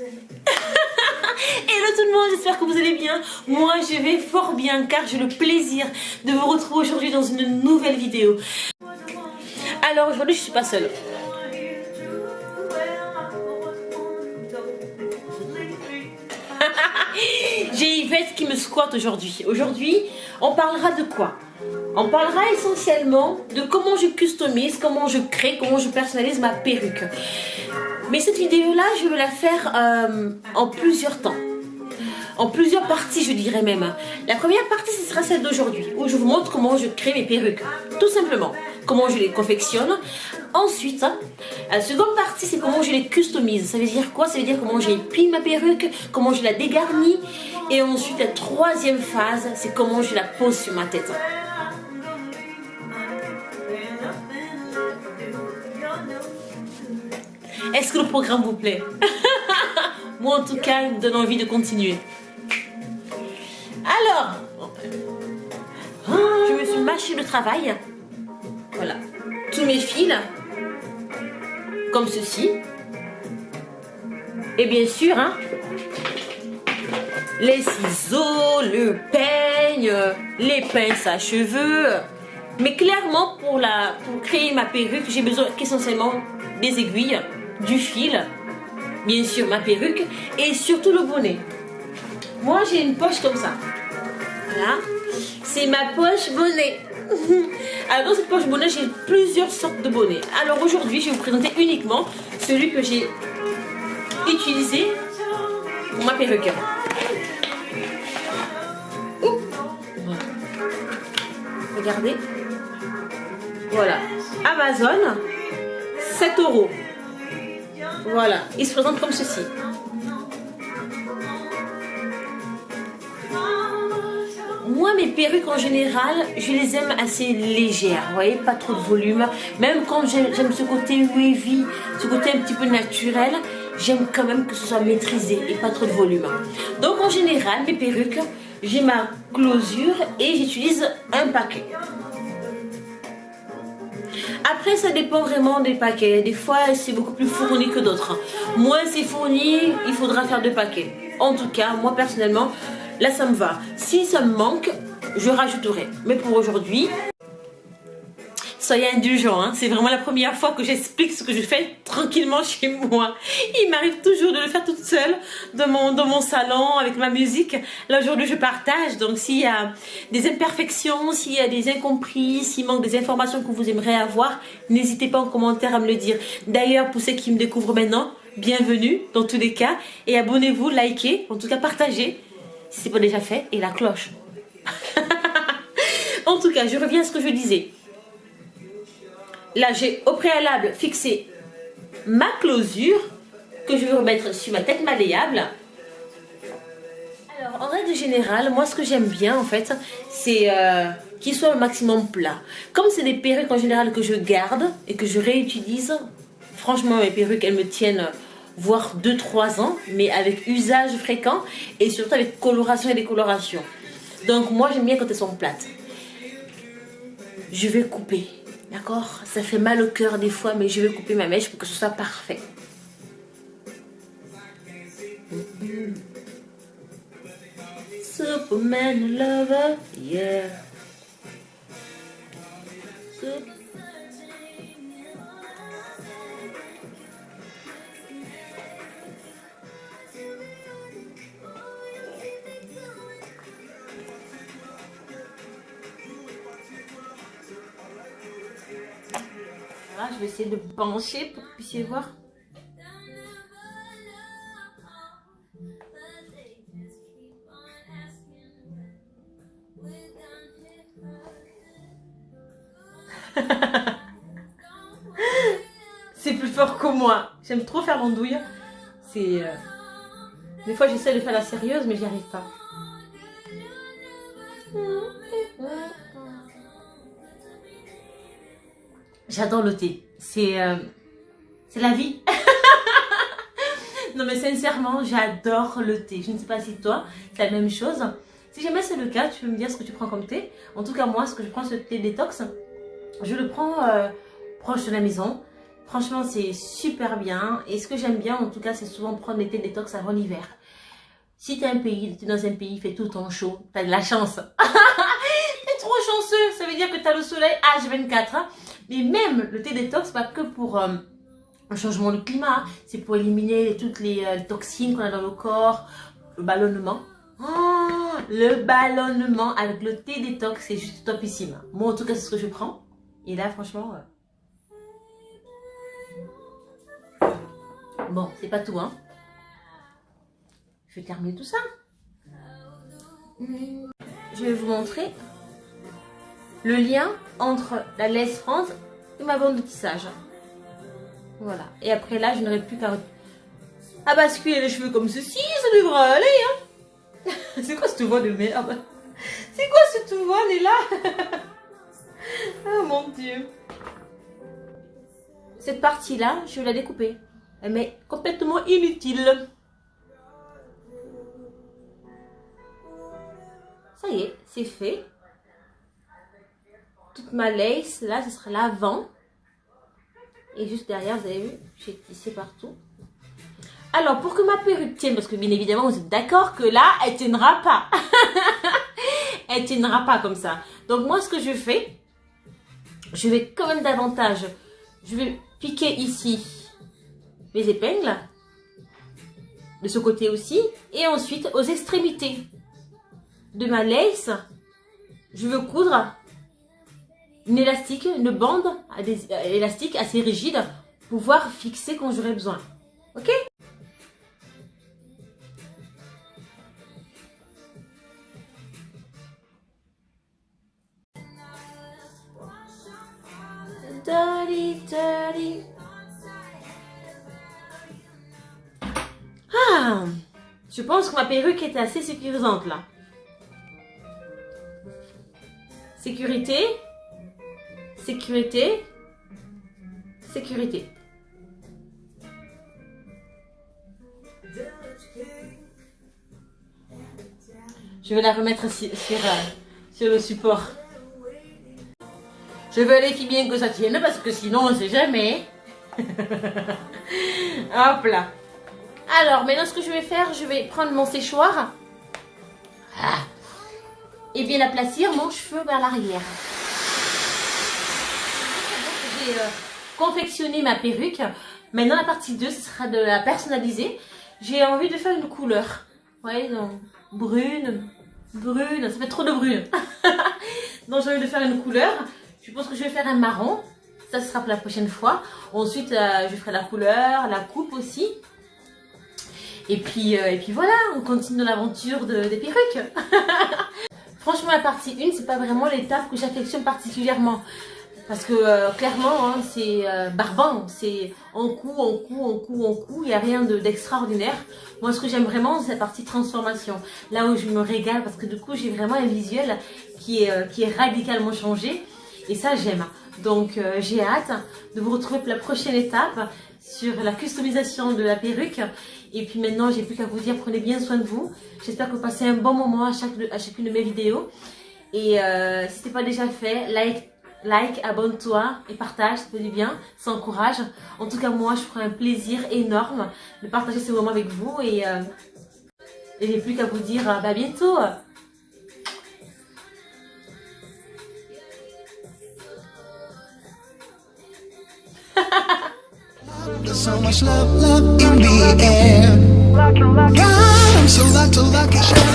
Hello tout le monde, j'espère que vous allez bien. Moi je vais fort bien car j'ai le plaisir de vous retrouver aujourd'hui dans une nouvelle vidéo. Alors aujourd'hui je suis pas seule. J'ai Yvette qui me squatte aujourd'hui. Aujourd'hui on parlera de quoi? On parlera essentiellement de comment je customise, comment je crée, comment je personnalise ma perruque. Mais cette vidéo-là, je vais la faire en plusieurs temps. En plusieurs parties, je dirais même. La première partie, ce sera celle d'aujourd'hui, où je vous montre comment je crée mes perruques. Tout simplement. Comment je les confectionne. Ensuite, la seconde partie, c'est comment je les customise. Ça veut dire quoi? Ça veut dire comment j'épile ma perruque, comment je la dégarnis. Et ensuite, la troisième phase, c'est comment je la pose sur ma tête. Est-ce que le programme vous plaît? Moi en tout cas, il me donne envie de continuer. Alors, je me suis mâché le travail. Voilà, tous mes fils, comme ceci. Et bien sûr, les ciseaux, le peigne, les pinces à cheveux. Mais clairement, pour créer ma perruque, j'ai besoin essentiellement des aiguilles, du fil, bien sûr ma perruque et surtout le bonnet. Moi j'ai une poche comme ça. Voilà, c'est ma poche bonnet. Alors dans cette poche bonnet j'ai plusieurs sortes de bonnets. Alors aujourd'hui je vais vous présenter uniquement celui que j'ai utilisé pour ma perruque. Voilà. Regardez. Voilà, Amazon, 7 €. Voilà, il se présente comme ceci. Moi, mes perruques en général, je les aime assez légères, vous voyez, pas trop de volume. Même quand j'aime ce côté wavy, ce côté un petit peu naturel, j'aime quand même que ce soit maîtrisé et pas trop de volume. Donc en général, mes perruques, j'ai ma closure et j'utilise un paquet. Après, ça dépend vraiment des paquets. Des fois, c'est beaucoup plus fourni que d'autres. Moins c'est fourni, il faudra faire 2 paquets. En tout cas, moi personnellement, là ça me va. Si ça me manque, je rajouterai. Mais pour aujourd'hui, soyez indulgents. C'est vraiment la première fois que j'explique ce que je fais tranquillement chez moi. Il m'arrive toujours de le faire toute seule dans mon salon avec ma musique. Là aujourd'hui je partage, donc s'il y a des imperfections, s'il y a des incompris, s'il manque des informations que vous aimeriez avoir, n'hésitez pas en commentaire à me le dire. D'ailleurs pour ceux qui me découvrent maintenant, bienvenue dans tous les cas et abonnez-vous, likez, en tout cas partagez si ce n'est pas déjà fait et la cloche. En tout cas je reviens à ce que je disais. Là, j'ai au préalable fixé ma closure que je vais remettre sur ma tête malléable. Alors, en règle générale, moi, ce que j'aime bien, en fait, c'est qu'il soit au maximum plat. Comme c'est des perruques, en général, que je garde et que je réutilise, franchement, mes perruques, elles me tiennent voire 2-3 ans, mais avec usage fréquent et surtout avec coloration et décoloration. Donc, moi, j'aime bien quand elles sont plates. Je vais couper. D'accord? Ça fait mal au cœur des fois, mais je vais couper ma mèche pour que ce soit parfait. Superman lover, yeah. Voilà, je vais essayer de me pencher pour que vous puissiez voir. C'est plus fort que moi. J'aime trop faire l'andouille. C'est des fois j'essaie de faire la sérieuse mais j'y arrive pas. J'adore le thé. C'est la vie. Non mais sincèrement, j'adore le thé. Je ne sais pas si toi, c'est la même chose. Si jamais c'est le cas, tu peux me dire ce que tu prends comme thé. En tout cas, moi, ce que je prends, ce thé détox, je le prends proche de la maison. Franchement, c'est super bien. Et ce que j'aime bien, en tout cas, c'est souvent prendre les thés détox avant l'hiver. Si tu es dans un pays, il fait tout le temps chaud, tu as de la chance. T'es trop chanceux. Ça veut dire que tu as le soleil H24. Hein. Mais même le thé détox, pas que pour un changement de climat. C'est pour éliminer toutes les toxines qu'on a dans le corps. Le ballonnement. Oh, le ballonnement avec le thé détox, c'est juste topissime. Moi, en tout cas, c'est ce que je prends. Et là, franchement... Bon, c'est pas tout, hein. Je vais terminer tout ça. Je vais vous montrer le lien entre la laisse France et ma bande de tissage. Voilà. Et après là, je n'aurai plus qu'à basculer les cheveux comme ceci. Ça devrait aller, hein. C'est quoi cette voix de merde? C'est quoi cette voix, Léla? Oh mon Dieu. Cette partie-là, je vais la découper. Elle m'est complètement inutile. Ça y est, c'est fait. Toute ma lace, là, ce sera l'avant. Et juste derrière, vous avez vu, j'ai tissé partout. Alors, pour que ma perruque tienne, parce que bien évidemment, vous êtes d'accord que là, elle tiendra pas. Elle tiendra pas comme ça. Donc, moi, ce que je fais, je vais quand même davantage. Je vais piquer ici mes épingles. De ce côté aussi. Et ensuite, aux extrémités de ma lace, je veux coudre une élastique, une bande élastique assez rigide pour pouvoir fixer quand j'aurai besoin. Ok? Dirty, dirty. Ah, je pense que ma perruque est assez sécurisante là. Sécurité, sécurité, sécurité. Je vais la remettre sur le support. Je vérifie bien que ça tienne parce que sinon on ne sait jamais. Hop là. Alors maintenant ce que je vais faire, je vais prendre mon séchoir. Et bien aplatir mon cheveu vers l'arrière. J'ai confectionné ma perruque. Maintenant la partie 2, ce sera de la personnaliser. J'ai envie de faire une couleur. Vous voyez, donc, brune, ça fait trop de brune. Donc j'ai envie de faire une couleur. Je pense que je vais faire un marron. Ça sera pour la prochaine fois. Ensuite je ferai la couleur, la coupe aussi. Et puis voilà, on continue l'aventure des perruques. Franchement, la partie 1, c'est pas vraiment l'étape que j'affectionne particulièrement. Parce que clairement, hein, c'est barbant. C'est en coup. Il n'y a rien d'extraordinaire. Moi, ce que j'aime vraiment, c'est la partie transformation. Là où je me régale, parce que du coup, j'ai vraiment un visuel qui est radicalement changé. Et ça, j'aime. Donc, j'ai hâte de vous retrouver pour la prochaine étape sur la customisation de la perruque. Et puis maintenant, j'ai plus qu'à vous dire, prenez bien soin de vous. J'espère que vous passez un bon moment à chacune de mes vidéos. Et si ce n'est pas déjà fait, like, abonne-toi et partage, ça fait du bien, ça encourage. En tout cas, moi, je prends un plaisir énorme de partager ce moment avec vous. Et j'ai plus qu'à vous dire à bientôt. There's so much love in the air. God, I'm so lucky.